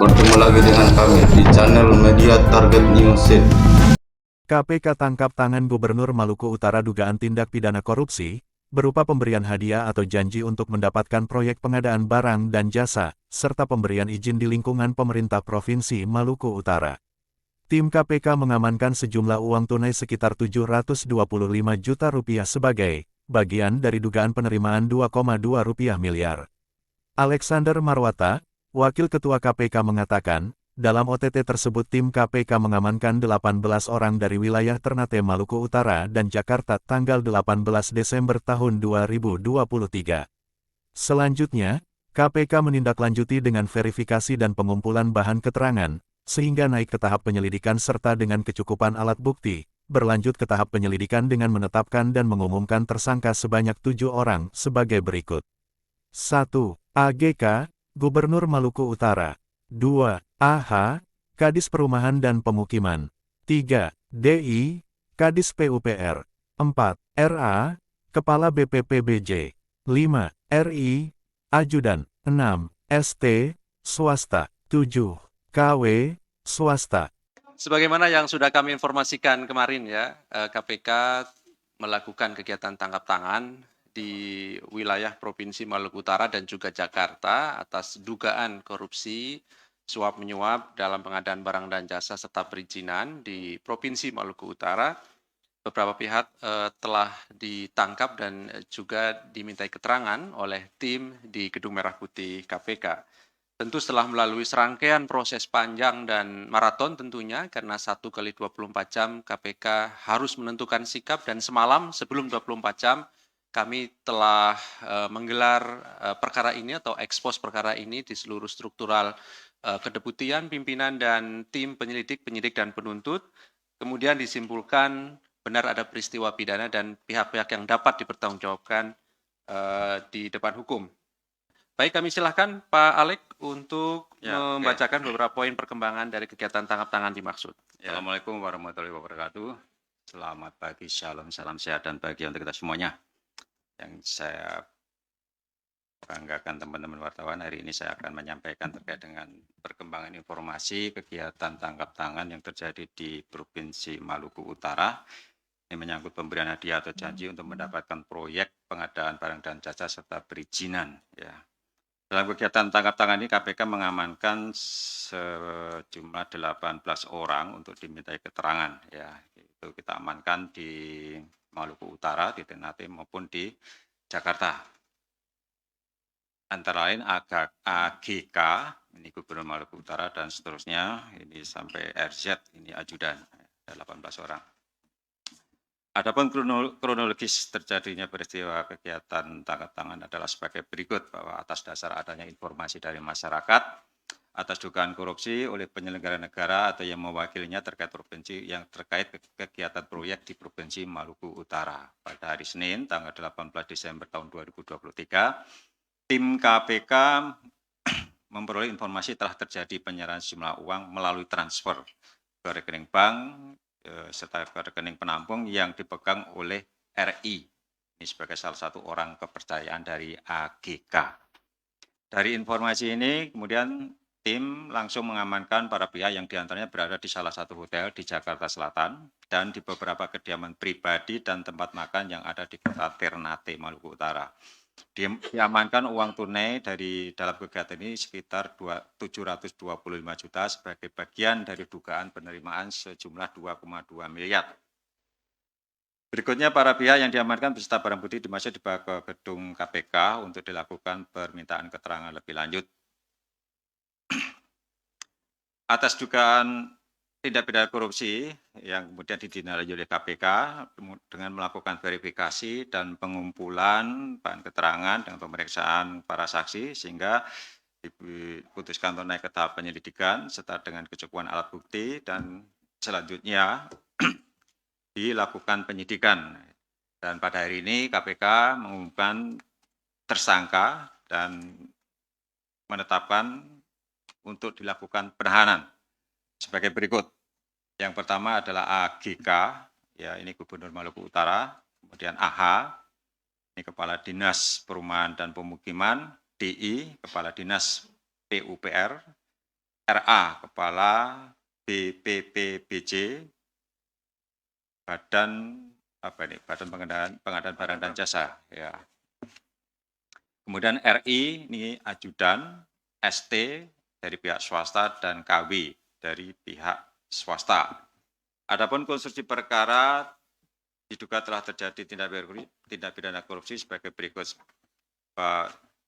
Bertemu lagi dengan kami di channel Media Target News. KPK tangkap tangan Gubernur Maluku Utara dugaan tindak pidana korupsi, berupa pemberian hadiah atau janji untuk mendapatkan proyek pengadaan barang dan jasa, serta pemberian izin di lingkungan pemerintah Provinsi Maluku Utara. Tim KPK mengamankan sejumlah uang tunai sekitar 725 juta rupiah sebagai bagian dari dugaan penerimaan 2,2 rupiah miliar. Alexander Marwata, Wakil Ketua KPK mengatakan, dalam OTT tersebut tim KPK mengamankan 18 orang dari wilayah Ternate Maluku Utara dan Jakarta tanggal 18 Desember tahun 2023. Selanjutnya, KPK menindaklanjuti dengan verifikasi dan pengumpulan bahan keterangan, sehingga naik ke tahap penyelidikan serta dengan kecukupan alat bukti, berlanjut ke tahap penyelidikan dengan menetapkan dan mengumumkan tersangka sebanyak 7 orang sebagai berikut. 1. AGK, Gubernur Maluku Utara. 2. AH, Kadis Perumahan dan Pemukiman. 3. DI, Kadis PUPR. 4. RA, Kepala BPPBJ. 5. RI, Ajudan. 6. ST, Swasta. 7. KW, Swasta. Sebagaimana yang sudah kami informasikan kemarin ya, KPK melakukan kegiatan tangkap tangan di wilayah Provinsi Maluku Utara dan juga Jakarta atas dugaan korupsi suap menyuap dalam pengadaan barang dan jasa serta perizinan di Provinsi Maluku Utara. Beberapa pihak telah ditangkap dan juga dimintai keterangan oleh tim di Gedung Merah Putih KPK. Tentu setelah melalui serangkaian proses panjang dan maraton tentunya, karena 1 kali 24 jam KPK harus menentukan sikap, dan semalam sebelum 24 jam kami telah menggelar perkara ini atau ekspos perkara ini di seluruh struktural kedeputian, pimpinan, dan tim penyelidik, penyidik, dan penuntut. Kemudian disimpulkan benar ada peristiwa pidana dan pihak-pihak yang dapat dipertanggungjawabkan di depan hukum. Baik, kami silahkan Pak Alek untuk membacakan beberapa poin perkembangan dari kegiatan tangkap tangan dimaksud. Assalamualaikum warahmatullahi wabarakatuh. Selamat pagi, shalom, salam sehat dan bahagia untuk kita semuanya. Yang saya banggakan teman-teman wartawan, hari ini saya akan menyampaikan terkait dengan perkembangan informasi kegiatan tangkap tangan yang terjadi di Provinsi Maluku Utara. Ini menyangkut pemberian hadiah atau janji untuk mendapatkan proyek pengadaan barang dan jasa serta perizinan. Ya. Dalam kegiatan tangkap tangan ini KPK mengamankan sejumlah 18 orang untuk dimintai keterangan. Ya, itu kita amankan di Maluku Utara, di Ternate maupun di Jakarta. Antara lain AGK, ini Gubernur Maluku Utara dan seterusnya, ini sampai RZ, ini ajudan, ada 18 orang. Adapun kronologis terjadinya peristiwa kegiatan tangkap tangan adalah sebagai berikut, bahwa atas dasar adanya informasi dari masyarakat atas dugaan korupsi oleh penyelenggara negara atau yang mewakilinya terkait provinsi yang terkait kegiatan proyek di Provinsi Maluku Utara. Pada hari Senin tanggal 18 Desember tahun 2023, tim KPK memperoleh informasi telah terjadi penyerahan sejumlah uang melalui transfer ke rekening bank serta ke rekening penampung yang dipegang oleh RI. Ini sebagai salah satu orang kepercayaan dari AGK. Dari informasi ini kemudian tim langsung mengamankan para pihak yang diantaranya berada di salah satu hotel di Jakarta Selatan dan di beberapa kediaman pribadi dan tempat makan yang ada di kota Ternate, Maluku Utara. Diamankan uang tunai dari dalam kegiatan ini sekitar 725 juta sebagai bagian dari dugaan penerimaan sejumlah 2,2 miliar. Berikutnya para pihak yang diamankan beserta barang bukti dimasuk dibawa ke gedung KPK untuk dilakukan permintaan keterangan lebih lanjut. Atas dugaan tindak pidana korupsi yang kemudian ditindaklanjuti oleh KPK dengan melakukan verifikasi dan pengumpulan bahan keterangan dengan pemeriksaan para saksi sehingga diputuskan untuk naik ke tahap penyelidikan serta dengan kecukupan alat bukti dan selanjutnya dilakukan penyidikan. Dan pada hari ini KPK mengumumkan tersangka dan menetapkan untuk dilakukan penahanan sebagai berikut. Yang pertama adalah AGK, ya ini Gubernur Maluku Utara, kemudian AH, ini Kepala Dinas Perumahan dan Pemukiman, DI, Kepala Dinas PUPR, RA, Kepala BPPBJ, Badan Pengadaan Barang dan Jasa. Ya. Kemudian RI ini ajudan, ST dari pihak swasta, dan KW dari pihak swasta. Adapun konstruksi perkara diduga telah terjadi tindak pidana korupsi sebagai berikut.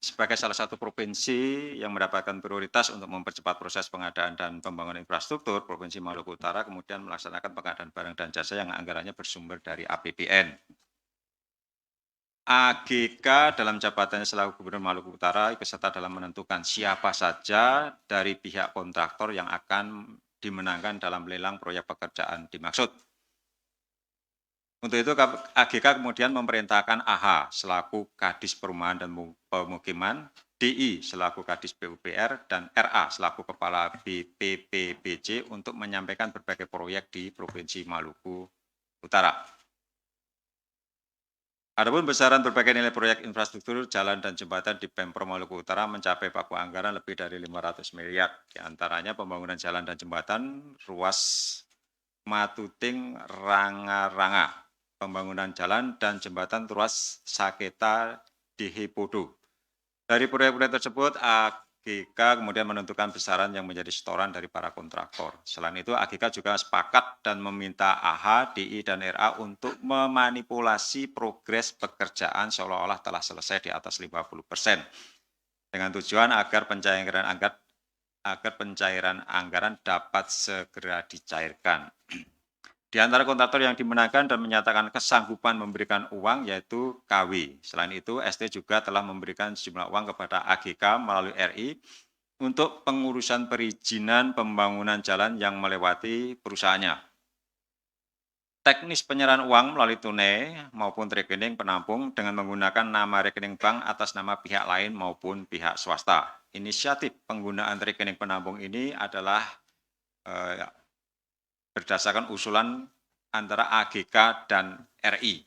Sebagai salah satu provinsi yang mendapatkan prioritas untuk mempercepat proses pengadaan dan pembangunan infrastruktur, Provinsi Maluku Utara kemudian melaksanakan pengadaan barang dan jasa yang anggarannya bersumber dari APBN. AGK dalam jabatannya selaku Gubernur Maluku Utara ikut serta dalam menentukan siapa saja dari pihak kontraktor yang akan dimenangkan dalam lelang proyek pekerjaan dimaksud. Untuk itu AGK kemudian memerintahkan AH selaku Kadis Perumahan dan Pemukiman, DI selaku Kadis PUPR, dan RA selaku Kepala BPPBJ untuk menyampaikan berbagai proyek di Provinsi Maluku Utara. Adapun besaran berbagai nilai proyek infrastruktur jalan dan jembatan di Pemprov Maluku Utara mencapai paku anggaran lebih dari 500 miliar. Di antaranya pembangunan jalan dan jembatan ruas Matuting Ranga-Ranga, pembangunan jalan dan jembatan ruas Saketa Dihipodo. Dari proyek-proyek tersebut, AGK kemudian menentukan besaran yang menjadi setoran dari para kontraktor. Selain itu, AGK juga sepakat dan meminta AH, DI, dan RA untuk memanipulasi progres pekerjaan seolah-olah telah selesai di atas 50%. Dengan tujuan agar pencairan anggaran dapat segera dicairkan. Di antara kontraktor yang dimenangkan dan menyatakan kesanggupan memberikan uang yaitu KW. Selain itu, ST juga telah memberikan sejumlah uang kepada AGK melalui RI untuk pengurusan perizinan pembangunan jalan yang melewati perusahaannya. Teknis penyerahan uang melalui tunai maupun rekening penampung dengan menggunakan nama rekening bank atas nama pihak lain maupun pihak swasta. Inisiatif penggunaan rekening penampung ini adalah berdasarkan usulan antara AGK dan RI.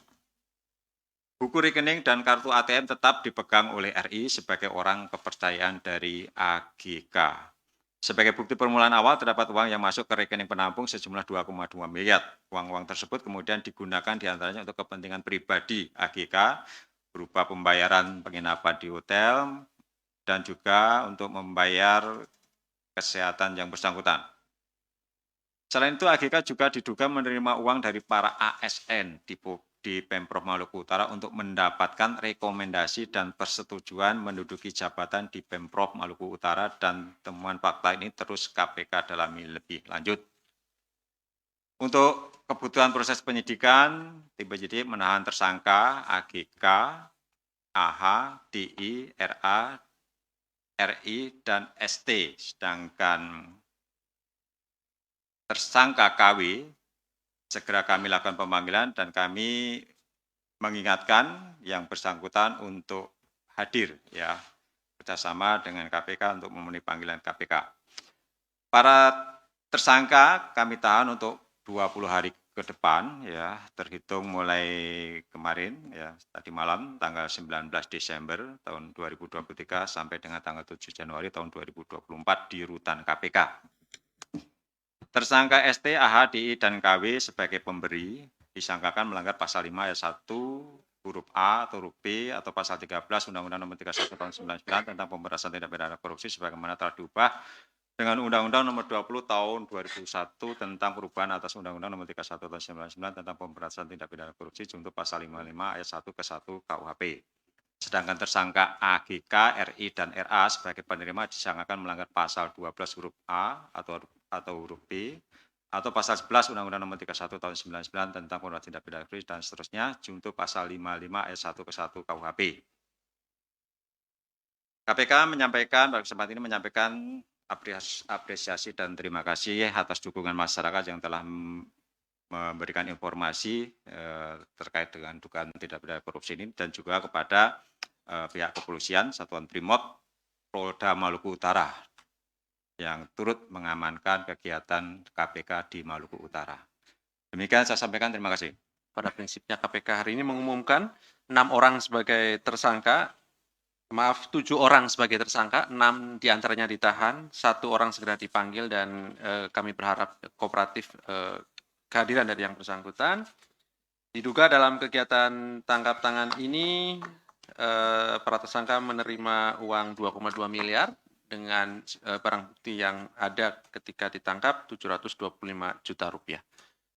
Buku rekening dan kartu ATM tetap dipegang oleh RI sebagai orang kepercayaan dari AGK. Sebagai bukti permulaan awal terdapat uang yang masuk ke rekening penampung sejumlah 2,2 miliar. Uang-uang tersebut kemudian digunakan diantaranya untuk kepentingan pribadi AGK berupa pembayaran penginapan di hotel dan juga untuk membayar kesehatan yang bersangkutan. Selain itu, AGK juga diduga menerima uang dari para ASN di Pemprov Maluku Utara untuk mendapatkan rekomendasi dan persetujuan menduduki jabatan di Pemprov Maluku Utara, dan temuan fakta ini terus KPK dalami lebih lanjut. Untuk kebutuhan proses penyidikan, tim penyidik menahan tersangka AGK, AH, DI, RA, RI, dan ST, sedangkan tersangka KW segera kami lakukan pemanggilan dan kami mengingatkan yang bersangkutan untuk hadir ya bersama dengan KPK untuk memenuhi panggilan KPK. Para tersangka kami tahan untuk 20 hari ke depan ya, terhitung mulai kemarin ya, tadi malam tanggal 19 Desember tahun 2023 sampai dengan tanggal 7 Januari tahun 2024 di rutan KPK. Tersangka ST, AH, DI, dan KW sebagai pemberi disangkakan melanggar pasal 5 ayat 1 huruf A atau huruf B atau pasal 13 Undang-Undang Nomor 31 Tahun 99 tentang pemberantasan tindak pidana korupsi sebagaimana telah diubah dengan Undang-Undang Nomor 20 Tahun 2001 tentang perubahan atas Undang-Undang Nomor 31 Tahun 99 tentang pemberantasan tindak pidana korupsi junto pasal 55 ayat 1 ke 1 KUHP. Sedangkan tersangka AGK, RI, dan RA sebagai penerima disangkakan melanggar pasal 12 huruf A atau huruf B atau pasal 11 Undang-Undang Nomor 31 Tahun 99 tentang pemberantasan tindak pidana korupsi dan seterusnya junto pasal 55 ayat 1 ke 1 KUHP. KPK menyampaikan pada kesempatan ini menyampaikan apresiasi dan terima kasih atas dukungan masyarakat yang telah memberikan informasi terkait dengan dugaan tindak pidana korupsi ini dan juga kepada pihak kepolisian Satuan Brimob Polda Maluku Utara yang turut mengamankan kegiatan KPK di Maluku Utara. Demikian saya sampaikan, terima kasih. Pada prinsipnya KPK hari ini mengumumkan 6 orang sebagai tersangka Maaf, 7 orang sebagai tersangka, 6 diantaranya ditahan, 1 orang segera dipanggil dan kami berharap kooperatif kehadiran dari yang bersangkutan. Diduga dalam kegiatan tangkap tangan ini para tersangka menerima uang 2,2 miliar dengan barang bukti yang ada ketika ditangkap 725 juta rupiah.